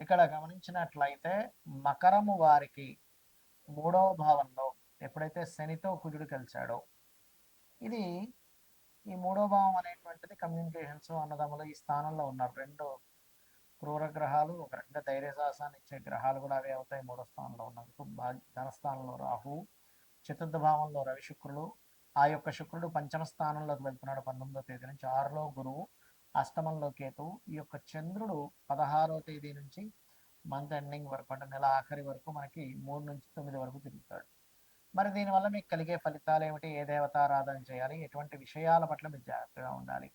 ఇక్కడ గమనించినట్లయితే మకరము వారికి 3వ భావంలో ఎప్పుడైతే శనితో కుజుడు కలిశాడో, ఇది ఈ 3వ భావం అనేటువంటిది కమ్యూనికేషన్స్, అన్నదమ్ములు ఈ స్థానంలో ఉన్నారు. 2 క్రూర గ్రహాలు, ఒక రకంగా ధైర్య సాహసాన్ని ఇచ్చే గ్రహాలు కూడా అవే అవుతాయి 3వ స్థానంలో ఉన్నందుకు. ధనస్థానంలో రాహు, చతుర్థ భావంలో రవి శుక్రులు, ఆ యొక్క శుక్రుడు పంచమ స్థానంలోకి వెళ్తున్నాడు 19వ తేదీ నుంచి. 6లో గురువు, అష్టమంలో కేతువు. ఈ యొక్క చంద్రుడు 16వ తేదీ నుంచి మంత్ ఎండింగ్ వరకు, అంటే నెల ఆఖరి వరకు మనకి 3 నుంచి 9 వరకు తిరుగుతాడు. మరి దీనివల్ల మీకు కలిగే ఫలితాలు ఏమిటి, ఏ దేవతారాధన చేయాలి, ఎటువంటి విషయాల పట్ల మీరు జాగ్రత్తగా ఉండాలి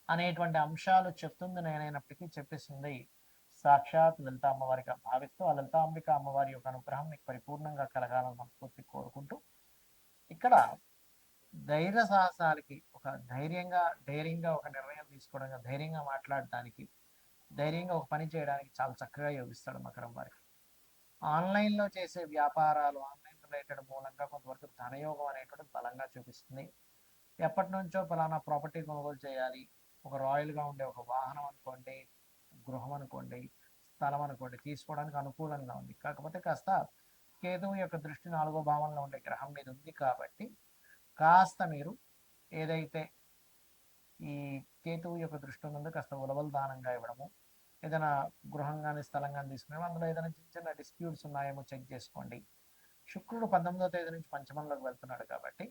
అనేటువంటి అంశాలు చెప్తుంది నేనైనప్పటికీ చెప్పేసింది సాక్షాత్ లలిత అమ్మవారిగా భావిస్తూ, ఆ లలితాంబిక అమ్మవారి యొక్క అనుగ్రహం మీకు పరిపూర్ణంగా కలగాలని మనస్ఫూర్తి కోరుకుంటూ, ఇక్కడ ధైర్య సాహసాలకి ఒక డైరింగ్గా ఒక నిర్ణయం తీసుకోవడానికి, ధైర్యంగా మాట్లాడడానికి, ధైర్యంగా ఒక పని చేయడానికి చాలా చక్కగా యోగిస్తాడు మకరం వారికి. ఆన్లైన్లో చేసే వ్యాపారాలు, ఆన్లైన్ రిలేటెడ్ మూలంగా కొంతవరకు ధనయోగం అనేటువంటి బలంగా చూపిస్తుంది. ఎప్పటి నుంచో ఫలానా ప్రాపర్టీ కొనుగోలు చేయాలి, ఒక రాయల్గా ఉండే ఒక వాహనం అనుకోండి, గృహం అనుకోండి, స్థలం అనుకోండి, తీసుకోవడానికి అనుకూలంగా ఉంది. కాకపోతే కాస్త కేతువు యొక్క దృష్టి 4వ భావంలో ఉండే గ్రహం మీద ఉంది కాబట్టి కాస్త మీరు ఏదైతే ఈ కేతువు యొక్క దృష్టి ఉన్నందుకు కాస్త ఉలవలు దానంగా ఇవ్వడము, ఏదైనా గృహం కానీ స్థలం కానీ తీసుకునే అందులో ఏదైనా చిన్న చిన్న డిస్ప్యూట్స్ ఉన్నాయేమో చెక్ చేసుకోండి. శుక్రుడు 19వ తేదీ నుంచి పంచమంలోకి వెళ్తున్నాడు కాబట్టి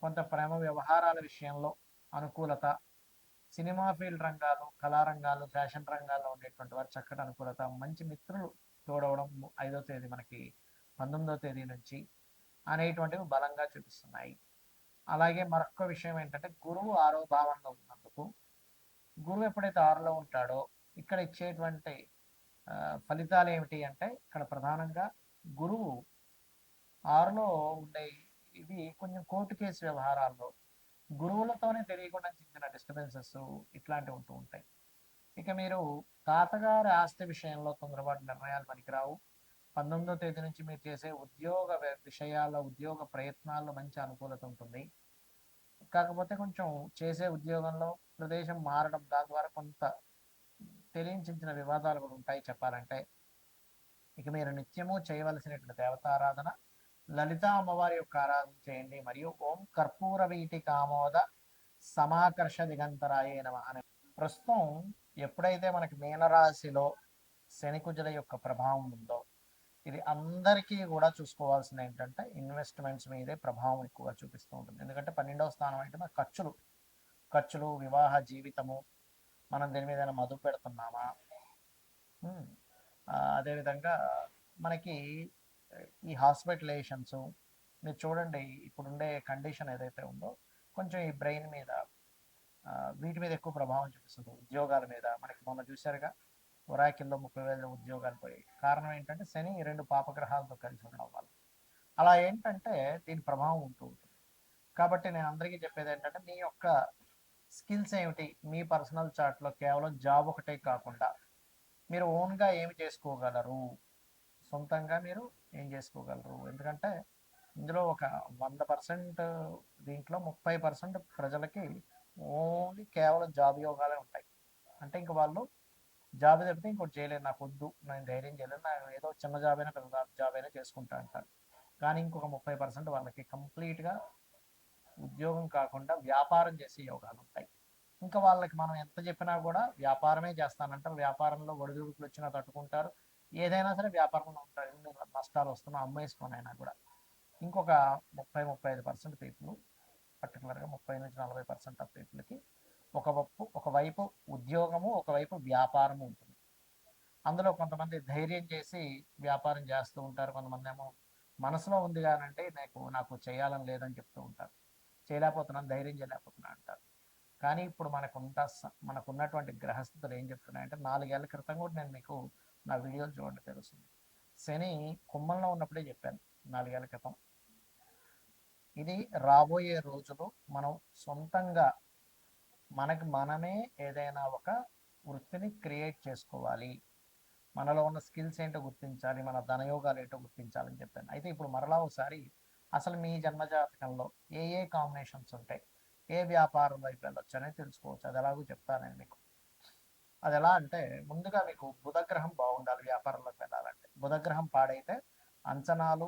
కొంత ప్రేమ వ్యవహారాల విషయంలో అనుకూలత, సినిమా ఫీల్డ్ రంగాలు, కళారంగాలు, ఫ్యాషన్ రంగాల్లో ఉండేటువంటి వారు చక్కటి అనుకూలత, మంచి మిత్రులు తోడవడం 5వ తేదీ మనకి 19వ తేదీ నుంచి అనేటువంటివి బలంగా చూపిస్తున్నాయి. అలాగే మరొక విషయం ఏంటంటే గురువు 6వ భావంలో ఉన్నందుకు, గురువు ఎప్పుడైతే 6లో ఉంటాడో ఇక్కడ ఇచ్చేటువంటి ఫలితాలు ఏమిటి అంటే, ఇక్కడ ప్రధానంగా గురువు 6లో ఉండే ఇవి కొంచెం కోర్టు కేసు వ్యవహారాల్లో గురువులతోనే తెలియకుండా చిన్న డిస్టర్బెన్సెస్ ఇట్లాంటివి ఉంటూ ఉంటాయి. ఇక మీరు తాతగారి ఆస్తి విషయంలో తొందరపాటు నిర్ణయాలు పనికిరావు. 19వ తేదీ నుంచి మీరు చేసే ఉద్యోగ విషయాల్లో, ఉద్యోగ ప్రయత్నాల్లో మంచి అనుకూలత ఉంటుంది. కాకపోతే కొంచెం చేసే ఉద్యోగంలో ప్రదేశం మారడం, దాని ద్వారా కొంత తెలియచిన వివాదాలు కూడా ఉంటాయి చెప్పాలంటే. ఇక మీరు నిత్యము చేయవలసినటువంటి దేవతారాధన లలిత అమ్మవారి యొక్క ఆరాధన చేయండి. మరియు ఓం కర్పూర వీటి కామోద సమాకర్ష దిగంతరాయే నమః అనే. ప్రస్తుతం ఎప్పుడైతే మనకి మీనరాశిలో శనికుజుల యొక్క ప్రభావం ఉందో, ఇది అందరికీ కూడా చూసుకోవాల్సింది ఏంటంటే ఇన్వెస్ట్మెంట్స్ మీదే ప్రభావం ఎక్కువగా చూపిస్తూ ఉంటుంది. ఎందుకంటే 12వ స్థానం అంటే మన ఖర్చులు, వివాహ జీవితము, మనం దీని మీద మదుపు పెడుతున్నామా, అదేవిధంగా మనకి ఈ హాస్పిటలైజేషన్స్, మీరు చూడండి ఇప్పుడుండే కండిషన్ ఏదైతే ఉందో కొంచెం ఈ బ్రెయిన్ మీద, వీటి మీద ఎక్కువ ప్రభావం చూపిస్తుంది. ఉద్యోగాల మీద మనకి మొన్న చూశారుగా ఒరాకిల్లో 30,000 ఉద్యోగాలు పోయాయి. కారణం ఏంటంటే శని 2 పాపగ్రహాలతో కలిసి ఉండడం వల్ల. అలా ఏంటంటే దీని ప్రభావం ఉంటూ ఉంటుంది. కాబట్టి నేను అందరికీ చెప్పేది ఏంటంటే, మీ యొక్క స్కిల్స్ ఏమిటి, మీ పర్సనల్ చార్ట్లో కేవలం జాబ్ ఒకటే కాకుండా మీరు ఓన్గా ఏమి చేసుకోగలరు, సొంతంగా మీరు ఏం చేసుకోగలరు. ఎందుకంటే ఇందులో ఒక 100% దీంట్లో 30% ప్రజలకి ఓన్లీ కేవలం జాబ్ యోగాలే ఉంటాయి. అంటే ఇంక వాళ్ళు జాబ్ తప్పితే ఇంకోటి చేయలేదు, నాకు వద్దు, నేను ధైర్యం చేయలేదు, నాకు ఏదో చిన్న జాబ్ అయినా పెద్ద జాబ్ అయినా చేసుకుంటా అంటారు. కానీ ఇంకొక 30% వాళ్ళకి కంప్లీట్గా ఉద్యోగం కాకుండా వ్యాపారం చేసే యోగాలు ఉంటాయి. ఇంకా వాళ్ళకి మనం ఎంత చెప్పినా కూడా వ్యాపారమే చేస్తానంటారు. వ్యాపారంలో ఒడిదుడుకులు వచ్చినా తట్టుకుంటారు. ఏదైనా సరే వ్యాపారంలో ఉంటారు. నష్టాలు వస్తున్నా అమ్మేసుకోనైనా కూడా. ఇంకొక 30-35% పీపుల్, పర్టికులర్గా 30-40% ఆఫ్ పీపుల్కి ఒకవైపు ఉద్యోగము, ఒకవైపు వ్యాపారము ఉంటుంది. అందులో కొంతమంది ధైర్యం చేసి వ్యాపారం చేస్తూ ఉంటారు. కొంతమంది ఏమో మనసులో ఉంది కానంటే నాకు చేయాలని లేదని చెప్తూ ఉంటారు. చేయలేకపోతున్నాను, ధైర్యం చేయలేకపోతున్నాను అంటారు. కానీ ఇప్పుడు మనకున్నటువంటి గ్రహస్థితులు ఏం చెప్తున్నాయంటే, 4 ఏళ్ల క్రితం కూడా నేను మీకు నా వీడియోలు చూడండి తెలుస్తుంది. శని కుంభంలో ఉన్నప్పుడే చెప్పాను 4 ఏళ్ల క్రితం. ఇది రాబోయే రోజులు మనం సొంతంగా మనమే ఏదైనా ఒక వృత్తిని క్రియేట్ చేసుకోవాలి, మనలో ఉన్న స్కిల్స్ ఏంటో గుర్తించాలి, మన ధనయోగాలు ఏంటో గుర్తించాలని చెప్పాను. అయితే ఇప్పుడు మరలా ఒకసారి అసలు మీ జన్మజాతకంలో ఏ కాంబినేషన్స్ ఉంటాయి, ఏ వ్యాపారం వైపు వెళ్ళొచ్చు అనేది తెలుసుకోవచ్చు. అది ఎలాగో చెప్తాను నేను మీకు. అది ఎలా అంటే, ముందుగా మీకు బుధగ్రహం బాగుండాలి వ్యాపారం బుధగ్రహం పాడైతే అంచనాలు,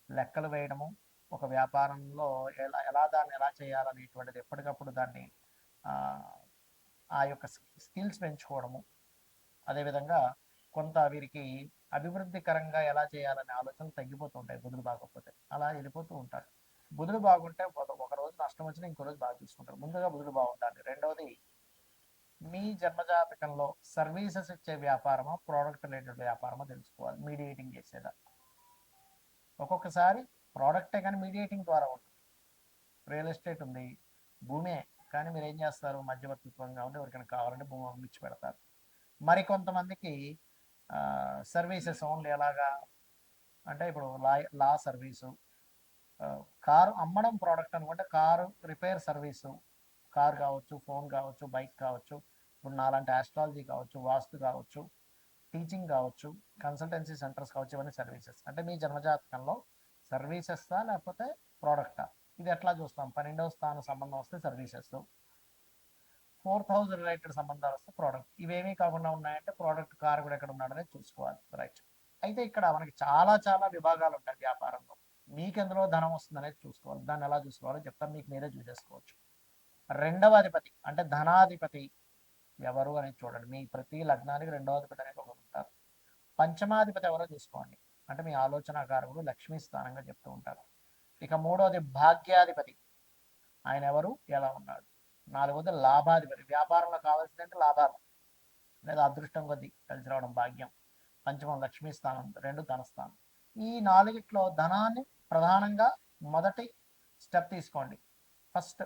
లెక్కలు వేయడము, ఒక వ్యాపారంలో దాన్ని ఎలా చేయాలనేటువంటిది ఎప్పటికప్పుడు దాన్ని ఆ యొక్క స్కిల్స్ పెంచుకోవడము, అదేవిధంగా కొంత వీరికి అభివృద్ధికరంగా ఎలా చేయాలనే ఆలోచనలు తగ్గిపోతుంటాయి బుధుడు బాగోకపోతే, అలా వెళ్ళిపోతూ ఉంటారు. బుధుడు బాగుంటే ఒక రోజు నష్టం వచ్చినా ఇంకో రోజు బాగా చూసుకుంటారు. ముందుగా బుధుడు బాగుండాలి. రెండవది, మీ జన్మజాతకంలో సర్వీసెస్ ఇచ్చే వ్యాపారమా, ప్రోడక్ట్ రిలేటెడ్ వ్యాపారమా తెలుసుకోవాలి. మీడియేటింగ్ చేసేదా, ఒక్కొక్కసారి ప్రోడక్టే కానీ మీడియేటింగ్ ద్వారా ఉంటుంది. రియల్ ఎస్టేట్ ఉంది, భూమే, కానీ మీరు ఏం చేస్తారు, మధ్యవర్తిత్వంగా ఉండి ఎవరికైనా కావాలంటే భూమి అమ్మించి పెడతారు. మరికొంతమందికి సర్వీసెస్ ఓన్లీ ఎలాగా అంటే ఇప్పుడు లా సర్వీసు, కారు అమ్మడం ప్రోడక్ట్ అనుకుంటే కారు రిపేర్ సర్వీసు, కార్ కావచ్చు, ఫోన్ కావచ్చు, బైక్ కావచ్చు, ఇప్పుడు నాలాంటి ఆస్ట్రాలజీ కావచ్చు, వాస్తు కావచ్చు, టీచింగ్ కావచ్చు, కన్సల్టెన్సీ సెంటర్స్ కావచ్చు, ఇవన్నీ సర్వీసెస్. అంటే మీ జన్మజాతకంలో సర్వీసెస్తా లేకపోతే ప్రోడక్టా, ఇది ఎట్లా చూస్తాం. 12వ స్థానం సంబంధం వస్తే సర్వీసెస్, 4th హౌస్ రిలేటెడ్ సంబంధాలు వస్తే ప్రోడక్ట్. ఇవేమీ కాకుండా ఉన్నాయంటే ప్రోడక్ట్, కార్ కూడా ఎక్కడ ఉన్నాడనేది చూసుకోవాలి. రైట్. అయితే ఇక్కడ మనకి చాలా చాలా విభాగాలు ఉంటాయి వ్యాపారంలో. మీకు ఎందులో ధనం వస్తుంది అనేది చూసుకోవాలి. దాన్ని ఎలా చూసుకోవాలో చెప్తాను, మీకు మీరే చూసేసుకోవచ్చు. రెండవ అధిపతి అంటే ధనాధిపతి ఎవరు అనేది చూడండి. మీ ప్రతి లగ్నానికి రెండవ అధిపతి అనేది ఒకరు ఉంటారు. పంచమాధిపతి ఎవరో చూసుకోండి, అంటే మీ ఆలోచనాకారకుడు, లక్ష్మీ స్థానంగా చెప్తూ ఉంటారు. ఇక మూడవది భాగ్యాధిపతి, ఆయన ఎవరు, ఎలా ఉన్నాడు. నాలుగవది లాభాధిపతి, వ్యాపారంలో కావాల్సిందంటే లాభాలు లేదా అదృష్టం కొద్దీ కలిసి రావడం, భాగ్యం. పంచమం లక్ష్మీ స్థానం, రెండు ధనస్థానం. ఈ నాలుగిట్లో ధనాన్ని ప్రధానంగా మొదటి స్టెప్ తీసుకోండి. ఫస్ట్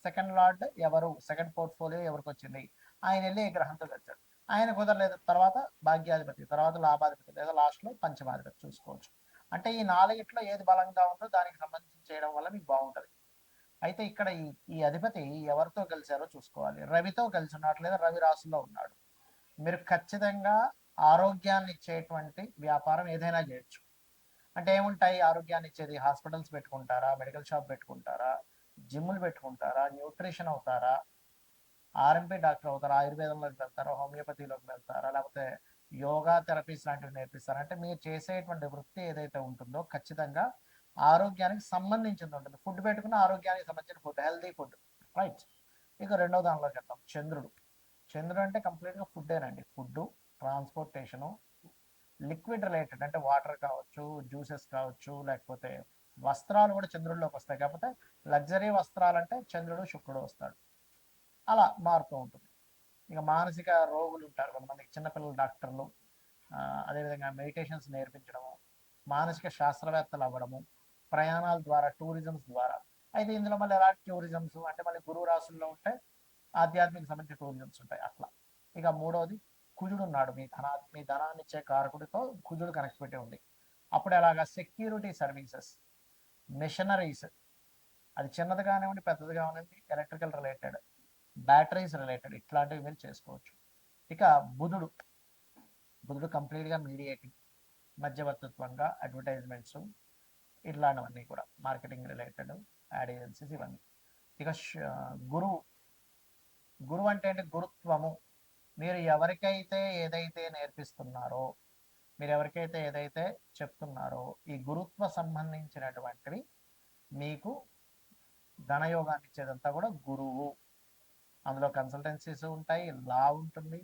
సెకండ్ లార్డ్ ఎవరు, సెకండ్ పోర్ట్ఫోలియో ఎవరికి వచ్చింది, ఆయన వెళ్ళి ఏ గ్రహంతో కలిసాడు, ఆయన కుదరలేదు తర్వాత భాగ్యాధిపతి, తర్వాత లాభాధిపతి, లేదా లాస్ట్లో పంచమాధిపతి చూసుకోవచ్చు. అంటే ఈ నాలుగిట్లో ఏది బలంగా ఉందో దానికి సంబంధించి చేయడం వల్ల మీకు బాగుంటుంది. అయితే ఇక్కడ ఈ అధిపతి ఎవరితో కలిశారో చూసుకోవాలి. రవితో కలిసి ఉన్నాడు లేదా రవి రాశిలో ఉన్నాడు. మీరు ఖచ్చితంగా ఆరోగ్యాన్ని ఇచ్చేటువంటి వ్యాపారం ఏదైనా చేయొచ్చు. అంటే ఏముంటాయి ఆరోగ్యాన్ని ఇచ్చేది, హాస్పిటల్స్ పెట్టుకుంటారా, మెడికల్ షాప్ పెట్టుకుంటారా, జిమ్లు పెట్టుకుంటారా, న్యూట్రిషన్ అవుతారా, ఆర్ఎంపీ డాక్టర్ అవుతారా, ఆయుర్వేదంలోకి వెళ్తారా, హోమియోపతిలోకి వెళ్తారా, లేకపోతే యోగా థెరపీస్ లాంటివి నేర్పిస్తారా. అంటే మీరు చేసేటువంటి వృత్తి ఏదైతే ఉంటుందో ఖచ్చితంగా ఆరోగ్యానికి సంబంధించింది ఉంటుంది. ఫుడ్ పెట్టుకున్న ఆరోగ్యానికి సంబంధించిన ఫుడ్, హెల్తీ ఫుడ్. రైట్. ఇక రెండో దానిలోకి వెళ్తాం, చంద్రుడు. చంద్రుడు అంటే కంప్లీట్గా ఫుడ్డేనండి. ఫుడ్, ట్రాన్స్పోర్టేషను, లిక్విడ్ రిలేటెడ్ అంటే వాటర్ కావచ్చు, జ్యూసెస్ కావచ్చు, లేకపోతే వస్త్రాలు కూడా చంద్రుడిలోకి వస్తాయి. కాకపోతే లగ్జరీ వస్త్రాలు అంటే చంద్రుడు, శుక్రుడు వస్తాడు, అలా మారుతూ ఉంటుంది. ఇక మానసిక రోగులు ఉంటారు కొంతమందికి, చిన్నపిల్లల డాక్టర్లు, అదేవిధంగా మెడిటేషన్స్ నేర్పించడము, మానసిక శాస్త్రవేత్తలు అవ్వడము, ప్రయాణాల ద్వారా, టూరిజమ్స్ ద్వారా. అయితే ఇందులో మళ్ళీ ఎలాంటి టూరిజమ్స్ అంటే మళ్ళీ గురువు రాశుల్లో ఉంటే ఆధ్యాత్మిక సంబంధించిన టూరిజమ్స్ ఉంటాయి అట్లా. ఇక మూడవది కుజుడు ఉన్నాడు, మీ ధనాన్ని ఇచ్చే కారకుడితో కుజుడు కనెక్ట్ పెట్టి ఉంది. అప్పుడు ఎలాగా సెక్యూరిటీ సర్వీసెస్, మిషనరీస్, అది చిన్నది కానివ్వండి పెద్దది కానివ్వండి, ఎలక్ట్రికల్ రిలేటెడ్, బ్యాటరీస్ రిలేటెడ్, ఇట్లాంటివి మీరు చేసుకోవచ్చు. ఇక బుధుడు కంప్లీట్గా మీడియేటింగ్, మధ్యవర్తిత్వంగా అడ్వర్టైజ్మెంట్స్, ఇట్లాంటివన్నీ కూడా మార్కెటింగ్ రిలేటెడ్, యాడ్ ఏజెన్సీస్, ఇవన్నీ. ఇక గురువు అంటే ఏంటి, గురుత్వము. మీరు ఎవరికైతే ఏదైతే నేర్పిస్తున్నారో, మీరు ఎవరికైతే ఏదైతే చెప్తున్నారో, ఈ గురుత్వ సంబంధించినటువంటివి మీకు ధనయోగాన్ని ఇచ్చేదంతా కూడా గురువు. అందులో కన్సల్టెన్సీస్ ఉంటాయి, లా ఉంటుంది,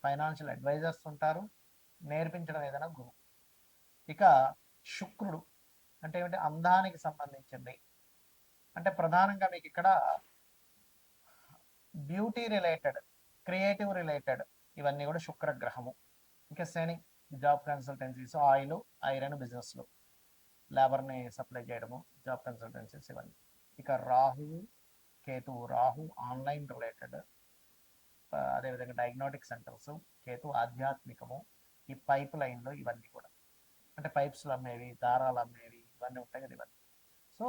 ఫైనాన్షియల్ అడ్వైజర్స్ ఉంటారు, నేర్పించడం ఏదైనా గురువు. ఇక శుక్రుడు అంటే ఏమిటి, అందానికి సంబంధించింది. అంటే ప్రధానంగా మీకు ఇక్కడ బ్యూటీ రిలేటెడ్, క్రియేటివ్ రిలేటెడ్, ఇవన్నీ కూడా శుక్రగ్రహము. ఇంకా శని, జాబ్ కన్సల్టెన్సీస్, ఆయిల్, ఐరన్ బిజినెస్లు, లేబర్ని సప్లై చేయడము, జాబ్ కన్సల్టెన్సీస్, ఇవన్నీ. ఇక రాహు ఆన్లైన్ రిలేటెడ్, అదేవిధంగా డయాగ్నోటిక్ సెంటర్స్, కేతు ఆధ్యాత్మికము, ఈ పైప్ లైన్లు, ఇవన్నీ కూడా అంటే పైప్స్లు అమ్మేవి, దారాలు అమ్మేవి, ఇవన్నీ ఉంటాయి కదా, ఇవన్నీ. సో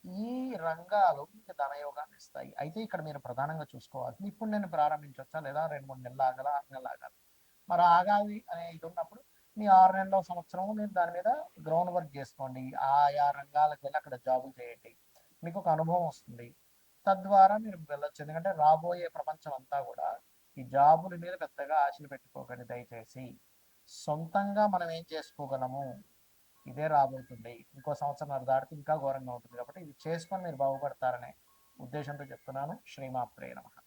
ఈ రంగాలు మీకు ధనయోగాన్ని ఇస్తాయి. అయితే ఇక్కడ మీరు ప్రధానంగా చూసుకోవాల్సింది, ఇప్పుడు నేను ప్రారంభించవచ్చా లేదా 2-3 నెలలు ఆగాల, 6 నెలలు ఆగాలి. మరి ఆగాలి అనే ఇది ఉన్నప్పుడు మీ 6 నెలల సంవత్సరం మీరు దాని మీద గ్రౌండ్ వర్క్ చేసుకోండి, ఆయా రంగాలకు వెళ్ళి అక్కడ జాబులు చేయండి, మీకు ఒక అనుభవం వస్తుంది. తద్వారా మీరు వెళ్ళొచ్చు. ఎందుకంటే రాబోయే ప్రపంచం అంతా కూడా ఈ జాబుల మీద పెద్దగా ఆశలు పెట్టుకోకండి దయచేసి. సొంతంగా మనం ఏం చేసుకోగలము, ఇదే రాబోతుంది. ఇంకో సంవత్సరం దాటితే ఇంకా ఘోరంగా ఉంటుంది. కాబట్టి ఇది చేసుకొని మీరు బాగుపడతారనే ఉద్దేశంతో చెప్తున్నాను. శ్రీమాత్రే నమః.